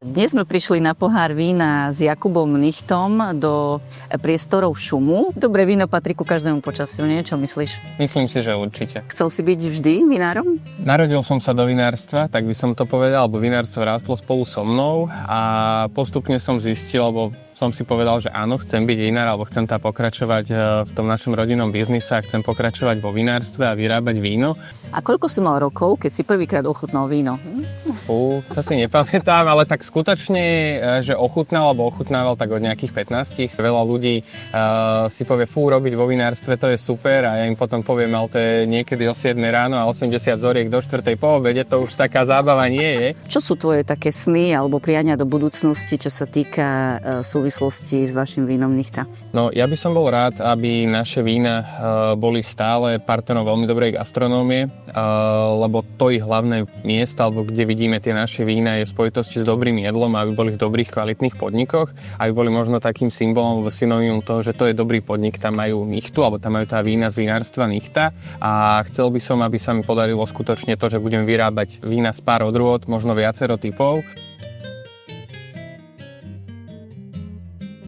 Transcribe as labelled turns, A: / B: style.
A: Dnes sme prišli na pohár vína s Jakubom Mnichtom do priestorov Šumu. Dobré víno patrí ku každému počasiu, nie? Čo myslíš?
B: Myslím si, že určite.
A: Chcel si byť vždy vinárom?
B: Narodil som sa do vinárstva, tak by som to povedal, lebo vinárstvo rástlo spolu so mnou a postupne som zistil, lebo som si povedal, že áno, chcem byť vinár, alebo chcem tam pokračovať v tom našom rodinnom biznise a chcem pokračovať vo vinárstve a vyrábať víno.
A: A koľko si mal rokov, keď si prvýkrát ochutnal víno?
B: To si nepamätám, ale tak skutočne, že ochutnával tak od nejakých 15. Veľa ľudí si povie, robiť vo vinárstve, to je super a ja im potom poviem, ale to je niekedy o 7 ráno a 80 zoriek do 4 po obede, to už taká zábava nie je.
A: Čo sú tvoje také sny alebo priania do budúcnosti, čo sa týka súvislosti s vašim vínom Mnichta?
B: No, ja by som bol rád, aby naše vína boli stále partnerom veľmi dobrej gastronómie, lebo to ich hlavné miesto, alebo kde vidíme tie naše vína, je v spojitosti s dobrým jedlom, aby boli v dobrých kvalitných podnikoch, aby boli možno takým symbolom alebo synonymom toho, že to je dobrý podnik, tam majú Mnichtu, alebo tam majú tá vína z vinárstva Mnichta a chcel by som, aby sa mi podarilo skutočne to, že budem vyrábať vína z pár odrôd, možno viacero typov